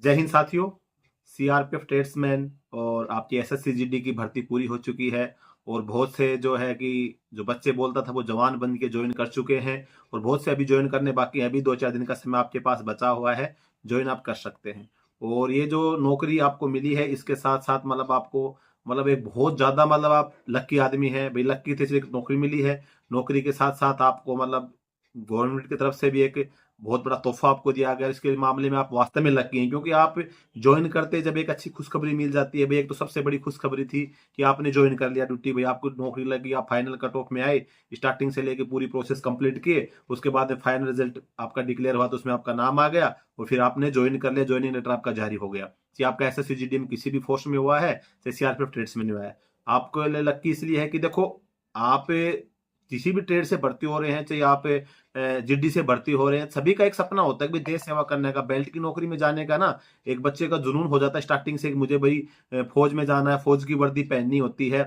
जय हिंद साथियों। CRPF tradesman और आपकी एसएससी जीडी की भर्ती पूरी हो चुकी है और बहुत से जो है कि जो बच्चे बोलता था वो जवान बन के ज्वाइन कर चुके हैं और बहुत से अभी ज्वाइन करने बाकी है। अभी 2-4 दिन का समय आपके पास बचा हुआ है, ज्वाइन आप कर सकते हैं। और ये जो नौकरी आपको मिली है इसके साथ साथ मतलब आपको मतलब एक बहुत ज्यादा मतलब आप लक्की आदमी है भाई। लक्की थे इसलिए नौकरी मिली है। नौकरी के साथ साथ आपको मतलब गवर्नमेंट की तरफ से भी एक बहुत बड़ा तोहफा आपको दिया गया। इसके मामले में आप वास्तव में लकी हैं क्योंकि आप ज्वाइन करते जब एक अच्छी खुशखबरी मिल जाती है भाई। एक तो सबसे बड़ी खुशखबरी थी कि आपने ज्वाइन कर लिया ड्यूटी भाई, आपको नौकरी लगी, आप फाइनल कट ऑफ में आए, स्टार्टिंग से लेके पूरी प्रोसेस कंप्लीट किए, उसके बाद में फाइनल रिजल्ट आपका डिक्लेयर हुआ तो उसमें आपका नाम आ गया और फिर आपने ज्वाइन कर लिया, ज्वाइनिंग लेटर आपका जारी हो गया। चाहे आपका एसएससी जीडी में किसी भी फोर्स में हुआ है, चाहे सीआरपीएफ ट्रेड्स में हुआ है। आपको लक्की इसलिए है कि देखो आप किसी भी ट्रेड से भर्ती हो रहे हैं, चाहे आप जीडी से भर्ती हो रहे हैं, सभी का एक सपना होता है कि देश सेवा करने का, बेल्ट की नौकरी में जाने का ना। एक बच्चे का जुनून हो जाता है स्टार्टिंग से कि मुझे भाई फौज में जाना है, फौज की वर्दी पहननी होती है,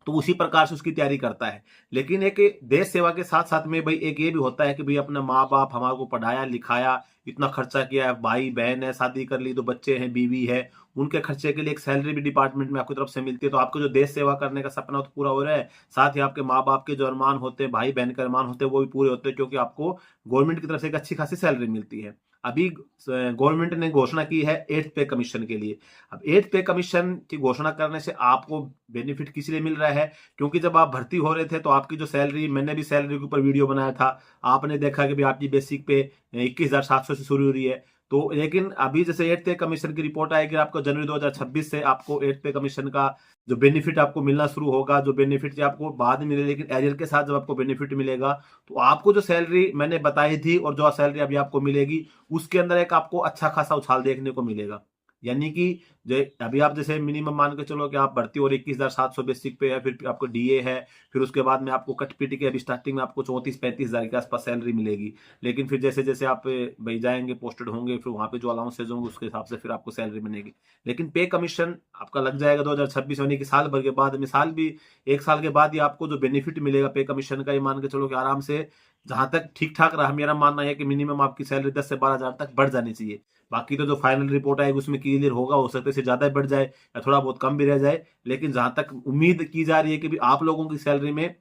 तो उसी प्रकार से उसकी तैयारी करता है। लेकिन एक देश सेवा के साथ साथ में भाई एक ये भी होता है कि भाई अपना माँ बाप हमारे को पढ़ाया लिखाया, इतना खर्चा किया है, भाई बहन है, शादी कर ली, तो बच्चे हैं, बीवी है, उनके खर्चे के लिए एक सैलरी भी डिपार्टमेंट में आपकी तरफ से मिलती है। तो आपको जो देश सेवा करने का सपना तो पूरा हो रहा है, साथ ही आपके माँ बाप के जो अरमान होते हैं, भाई बहन के अरमान होते हैं, वो भी पूरे होते हैं क्योंकि आपको गवर्नमेंट की तरफ से एक अच्छी खासी सैलरी मिलती है। अभी गवर्नमेंट ने घोषणा की है 8th पे कमीशन के लिए। अब 8th पे कमीशन की घोषणा करने से आपको बेनिफिट किस लिए मिल रहा है? क्योंकि जब आप भर्ती हो रहे थे तो आपकी जो सैलरी, मैंने भी सैलरी के ऊपर वीडियो बनाया था, आपने देखा कि भाई आपकी बेसिक पे 21,700 से शुरू हो रही है। तो लेकिन अभी जैसे 8th पे कमीशन की रिपोर्ट आएगी आपको जनवरी 2026 से, आपको 8th पे कमीशन का जो बेनिफिट आपको मिलना शुरू होगा। जो बेनिफिट आपको बाद में मिले, लेकिन एरियर के साथ जब आपको बेनिफिट मिलेगा तो आपको जो सैलरी मैंने बताई थी और जो सैलरी अभी आपको मिलेगी उसके अंदर एक आपको अच्छा खासा उछाल देखने को मिलेगा। यानी कि जो अभी आप जैसे मिनिमम मान के चलो कि आप भर्ती और 21,700 बेसिक पे है, फिर आपको डीए है, फिर उसके बाद में आपको कट पीटी के अभी स्टार्टिंग में आपको 34-35 हजार के आसपास सैलरी मिलेगी। लेकिन फिर जैसे जैसे आप भाई जाएंगे, पोस्टेड होंगे, फिर वहां पे जो अलाउंसेज होंगे उसके हिसाब से फिर आपको सैलरी मिलेगी। लेकिन पे कमीशन आपका लग जाएगा 2026 यानी कि साल भर के बाद, मिसाल भी 1 साल के बाद ही आपको जो बेनिफिट मिलेगा पे कमीशन का, ये मान के चलो कि आराम से जहां तक ठीक ठाक रहा, मेरा मानना है कि मिनिमम आपकी सैलरी 10 से 12 हजार तक बढ़ जानी चाहिए। बाकी तो जो फाइनल रिपोर्ट आएगी उसमें क्लियर होगा, हो सकता है इससे ज्यादा बढ़ जाए या थोड़ा बहुत कम भी रह जाए। लेकिन जहां तक उम्मीद की जा रही है कि भी आप लोगों की सैलरी में,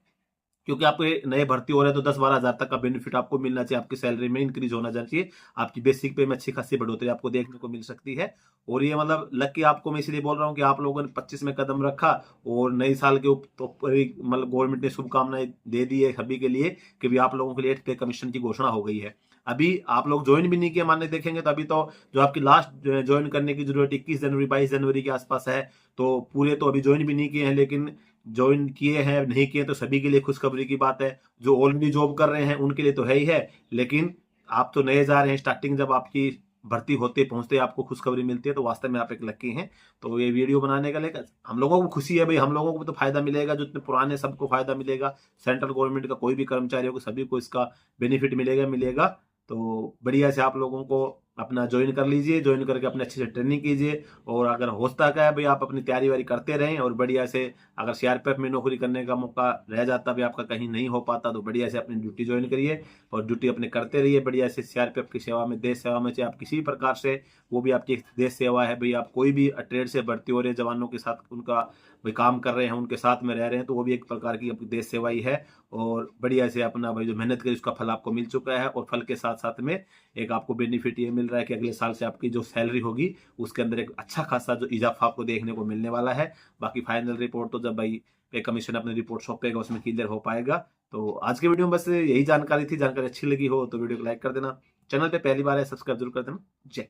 क्योंकि आप नए भर्ती हो रहे हैं तो 10-12 हजार तक का बेनिफिट आपको मिलना चाहिए, आपकी सैलरी में इंक्रीज होना चाहिए, आपकी बेसिक पे में अच्छी खासी बढ़ोतरी आपको देखने को मिल सकती है। और ये मतलब लकी आपको मैं इसलिए बोल रहा हूँ कि आप लोगों ने 25 में कदम रखा और नई साल के ऊपर मतलब गवर्नमेंट ने शुभकामनाएं दे दी है सभी के लिए कि भी आप लोगों के लिए 8th पे कमीशन की घोषणा हो गई है। अभी आप लोग ज्वाइन भी नहीं किए मानने देखेंगे तो अभी तो जो आपकी लास्ट ज्वाइन करने की जरूरत 21 जनवरी 22 जनवरी के आसपास है। तो पूरे तो अभी ज्वाइन भी नहीं किए हैं, लेकिन ज्वाइन किए हैं नहीं किए तो सभी के लिए खुशखबरी की बात है। जो ऑलरेडी जॉब कर रहे हैं उनके लिए तो है ही है, लेकिन आप तो नए जा रहे हैं, स्टार्टिंग जब आपकी भर्ती होते पहुंचते आपको खुशखबरी मिलती है तो वास्तव में आप एक लकी हैं। तो ये वीडियो बनाने का लेकर हम लोगों को खुशी है भाई, हम लोगों को भी तो फायदा मिलेगा, जो इतने पुराने सबको फायदा मिलेगा, सेंट्रल गवर्नमेंट का कोई भी कर्मचारी होगा सभी को इसका बेनिफिट मिलेगा मिलेगा। तो बढ़िया से आप लोगों को अपना ज्वाइन कर लीजिए, ज्वाइन करके अपने अच्छे से ट्रेनिंग कीजिए। और अगर होता क्या है भाई, आप अपनी तैयारी वारी करते रहें और बढ़िया से अगर सीआरपीएफ में नौकरी करने का मौका रह जाता भी आपका, कहीं नहीं हो पाता, तो बढ़िया से अपनी ड्यूटी ज्वाइन करिए और ड्यूटी अपने करते रहिए बढ़िया से सीआरपीएफ की सेवा में, देश सेवा में, चाहे आप किसी भी प्रकार से, वो भी आपकी एक देश सेवा है भाई। आप कोई भी ट्रेड से भर्ती हो रहे हैं, जवानों के साथ उनका भाई काम कर रहे हैं, उनके साथ में रह रहे हैं, तो वो भी एक प्रकार की आपकी देश सेवा ही है। और बढ़िया से अपना भाई जो मेहनत करी उसका फल आपको मिल चुका है, और फल के साथ साथ में एक आपको बेनिफिट ये मिल रहा है कि अगले साल से आपकी जो सैलरी होगी उसके अंदर एक अच्छा खासा जो इजाफा आपको देखने को मिलने वाला है। बाकी फाइनल रिपोर्ट तो जब भाई पे कमीशन अपनी रिपोर्ट सौंपेगा उसमें क्लियर हो पाएगा। तो आज के वीडियो में बस यही जानकारी थी। जानकारी अच्छी लगी हो तो वीडियो को लाइक कर देना, चैनल पे पहली बार है सब्सक्राइब जरूर कर देना। जय